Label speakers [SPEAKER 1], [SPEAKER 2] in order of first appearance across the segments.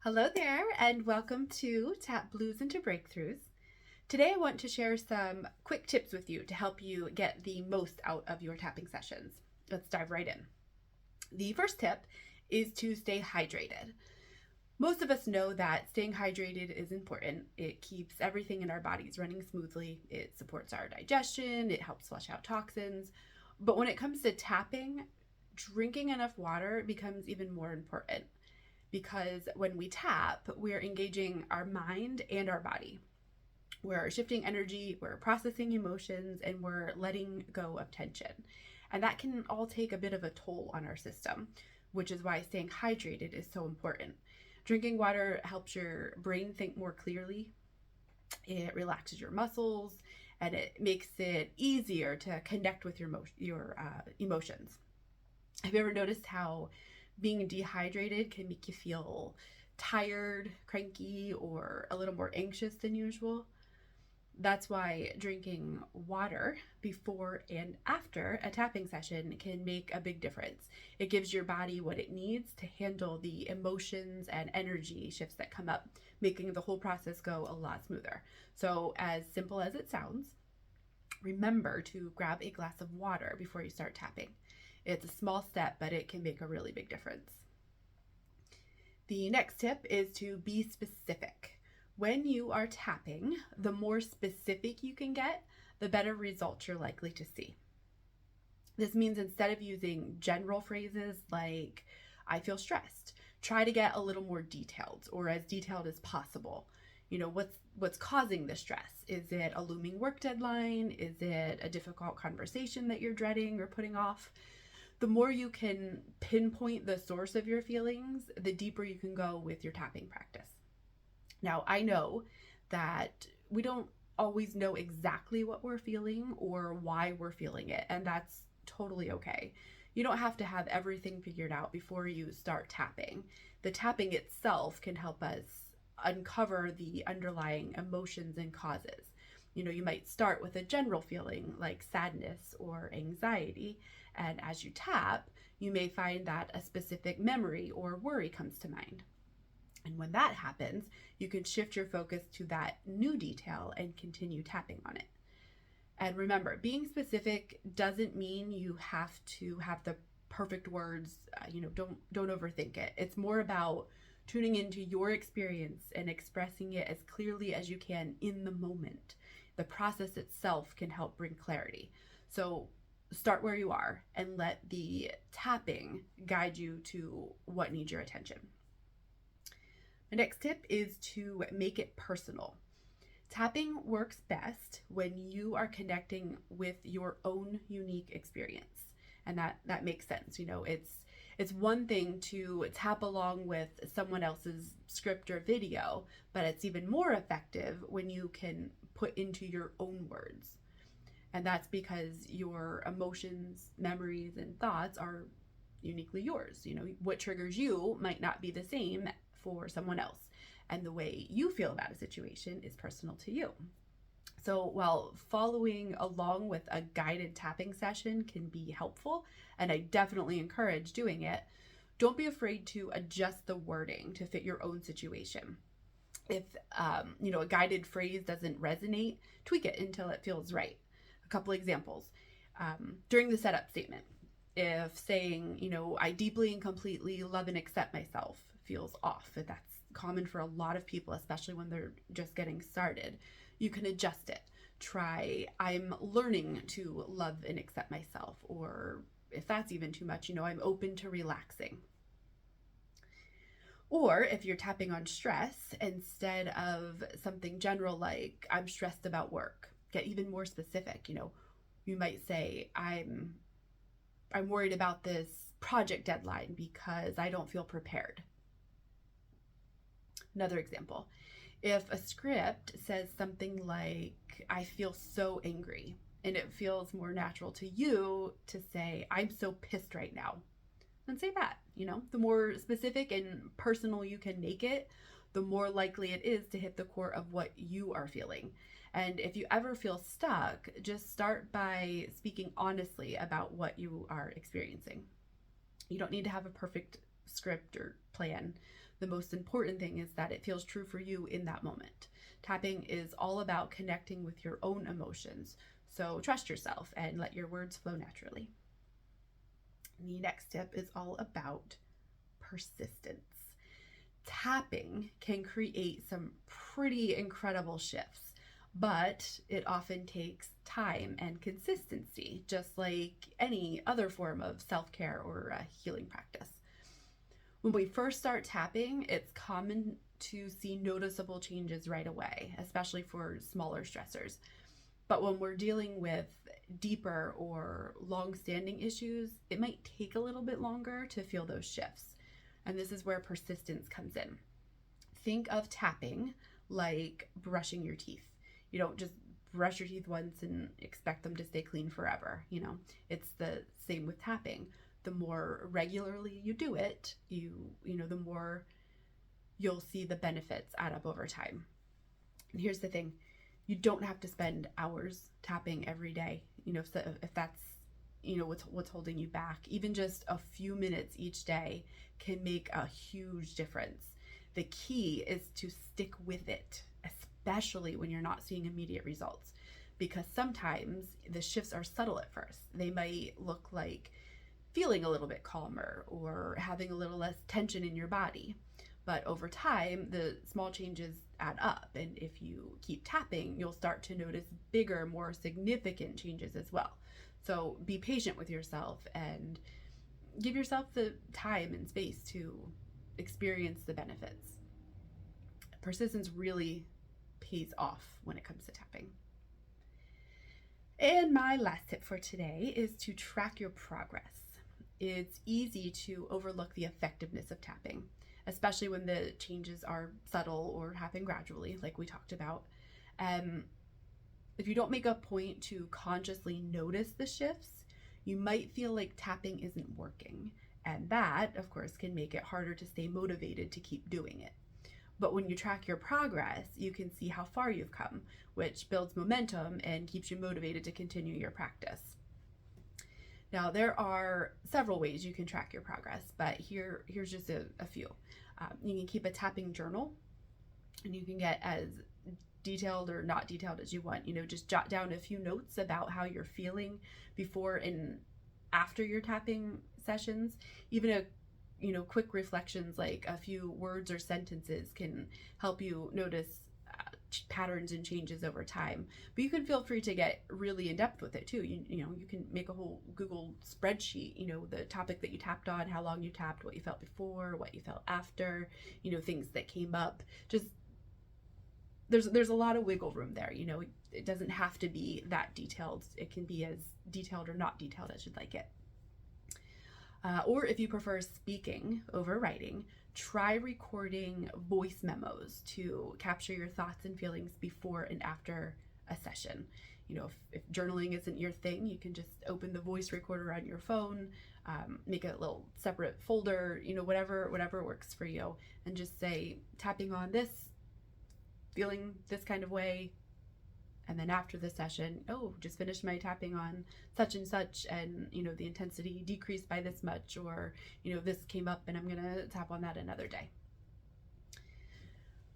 [SPEAKER 1] Hello there, and welcome to Tap Blues into Breakthroughs. Today I want to share some quick tips with you to help you get the most out of your tapping sessions. Let's dive right in. The first tip is to stay hydrated. Most of us know that staying hydrated is important. It keeps everything in our bodies running smoothly. It supports our digestion. It helps flush out toxins. But when it comes to tapping, drinking enough water becomes even more important, because when we tap, we're engaging our mind and our body. We're shifting energy, we're processing emotions, and we're letting go of tension. And that can all take a bit of a toll on our system, which is why staying hydrated is so important. Drinking water helps your brain think more clearly. It relaxes your muscles, and it makes it easier to connect with your emotions. Have you ever noticed how being dehydrated can make you feel tired, cranky, or a little more anxious than usual? That's why drinking water before and after a tapping session can make a big difference. It gives your body what it needs to handle the emotions and energy shifts that come up, making the whole process go a lot smoother. So, as simple as it sounds, remember to grab a glass of water before you start tapping. It's a small step, but it can make a really big difference. The next tip is to be specific. When you are tapping, the more specific you can get, the better results you're likely to see. This means instead of using general phrases like, I feel stressed, try to get a little more detailed, or as detailed as possible. What's causing the stress? Is it a looming work deadline? Is it a difficult conversation that you're dreading or putting off? The more you can pinpoint the source of your feelings, the deeper you can go with your tapping practice. Now, I know that we don't always know exactly what we're feeling or why we're feeling it, and that's totally okay. You don't have to have everything figured out before you start tapping. The tapping itself can help us uncover the underlying emotions and causes. You might start with a general feeling like sadness or anxiety, and as you tap, you may find that a specific memory or worry comes to mind. And when that happens, you can shift your focus to that new detail and continue tapping on it. And remember, being specific doesn't mean you have to have the perfect words. Don't overthink it. It's more about tuning into your experience and expressing it as clearly as you can in the moment. The process itself can help bring clarity. So start where you are and let the tapping guide you to what needs your attention. The next tip is to make it personal. Tapping works best when you are connecting with your own unique experience. And that makes sense. It's one thing to tap along with someone else's script or video, but it's even more effective when you can put into your own words. And that's because your emotions, memories, and thoughts are uniquely yours. What triggers you might not be the same for someone else. And the way you feel about a situation is personal to you. So while following along with a guided tapping session can be helpful, and I definitely encourage doing it, don't be afraid to adjust the wording to fit your own situation. If a guided phrase doesn't resonate, tweak it until it feels right. A couple examples. During the setup statement, if saying, I deeply and completely love and accept myself feels off, if that's common for a lot of people, especially when they're just getting started, you can adjust it. Try, I'm learning to love and accept myself, or if that's even too much, I'm open to relaxing. Or if you're tapping on stress, instead of something general like I'm stressed about work, get even more specific. You might say I'm worried about this project deadline because I don't feel prepared. Another example, if a script says something like, I feel so angry, and it feels more natural to you to say, I'm so pissed right now, then say that. The more specific and personal you can make it, the more likely it is to hit the core of what you are feeling. And if you ever feel stuck, just start by speaking honestly about what you are experiencing. You don't need to have a perfect script or plan. The most important thing is that it feels true for you in that moment. Tapping is all about connecting with your own emotions. So trust yourself and let your words flow naturally. The next tip is all about persistence. Tapping can create some pretty incredible shifts, but it often takes time and consistency, just like any other form of self-care or healing practice. When we first start tapping, it's common to see noticeable changes right away, especially for smaller stressors. But when we're dealing with deeper or long-standing issues, it might take a little bit longer to feel those shifts. And this is where persistence comes in. Think of tapping like brushing your teeth. You don't just brush your teeth once and expect them to stay clean forever. It's the same with tapping. The more regularly you do it, the more you'll see the benefits add up over time. And here's the thing, you don't have to spend hours tapping every day. If that's what's holding you back, even just a few minutes each day can make a huge difference. The key is to stick with it, especially when you're not seeing immediate results, because sometimes the shifts are subtle at first. They might look like feeling a little bit calmer or having a little less tension in your body. But over time, the small changes add up. And if you keep tapping, you'll start to notice bigger, more significant changes as well. So be patient with yourself and give yourself the time and space to experience the benefits. Persistence really pays off when it comes to tapping. And my last tip for today is to track your progress. It's easy to overlook the effectiveness of tapping, especially when the changes are subtle or happen gradually, like we talked about. If you don't make a point to consciously notice the shifts, you might feel like tapping isn't working. And that, of course, can make it harder to stay motivated to keep doing it. But when you track your progress, you can see how far you've come, which builds momentum and keeps you motivated to continue your practice. Now, there are several ways you can track your progress, but here's just a few. You can keep a tapping journal, and you can get as detailed or not detailed as you want. Just jot down a few notes about how you're feeling before and after your tapping sessions. Even quick reflections like a few words or sentences can help you notice patterns and changes over time. But you can feel free to get really in depth with it too. You can make a whole Google spreadsheet, the topic that you tapped on, how long you tapped, what you felt before, what you felt after, things that came up. Just there's a lot of wiggle room there. It doesn't have to be that detailed. It can be as detailed or not detailed as you'd like it. Or if you prefer speaking over writing, try recording voice memos to capture your thoughts and feelings before and after a session. If journaling isn't your thing, you can just open the voice recorder on your phone, make a little separate folder, whatever works for you, and just say, tapping on this, feeling this kind of way. And then after the session, just finished my tapping on such and such, and the intensity decreased by this much, or this came up and I'm gonna tap on that another day.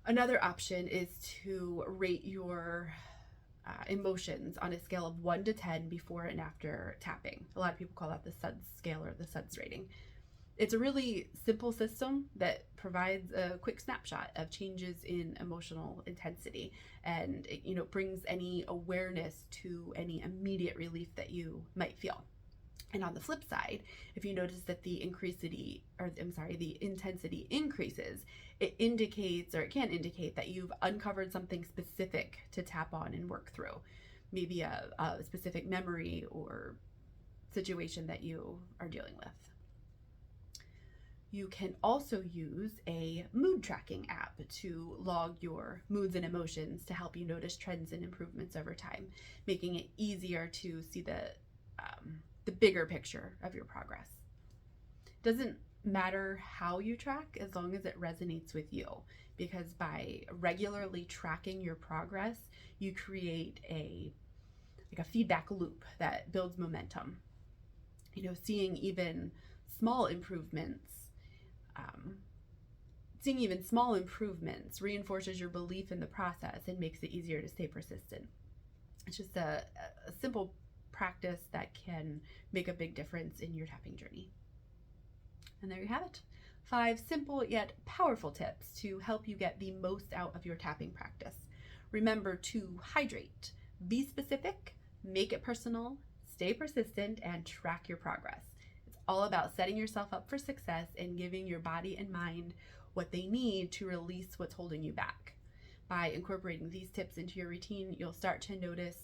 [SPEAKER 1] Another option is to rate your emotions on a scale of 1 to 10 before and after tapping. A lot of people call that the SUDS scale or the SUDS rating. It's a really simple system that provides a quick snapshot of changes in emotional intensity, and it brings any awareness to any immediate relief that you might feel. And on the flip side, if you notice that the intensity increases, it can indicate that you've uncovered something specific to tap on and work through. Maybe a specific memory or situation that you are dealing with. You can also use a mood tracking app to log your moods and emotions to help you notice trends and improvements over time, making it easier to see the bigger picture of your progress. It doesn't matter how you track as long as it resonates with you, because by regularly tracking your progress, you create a feedback loop that builds momentum. Seeing even small improvements Seeing even small improvements reinforces your belief in the process and makes it easier to stay persistent. It's just a simple practice that can make a big difference in your tapping journey. And there you have it. 5 simple yet powerful tips to help you get the most out of your tapping practice. Remember to hydrate, be specific, make it personal, stay persistent, and track your progress. It's all about setting yourself up for success and giving your body and mind what they need to release what's holding you back. By incorporating these tips into your routine, you'll start to notice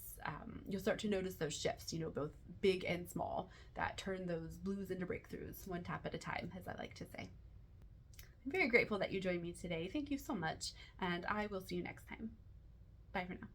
[SPEAKER 1] those shifts, both big and small, that turn those blues into breakthroughs, one tap at a time, as I like to say. I'm very grateful that you joined me today. Thank you so much, and I will see you next time. Bye for now.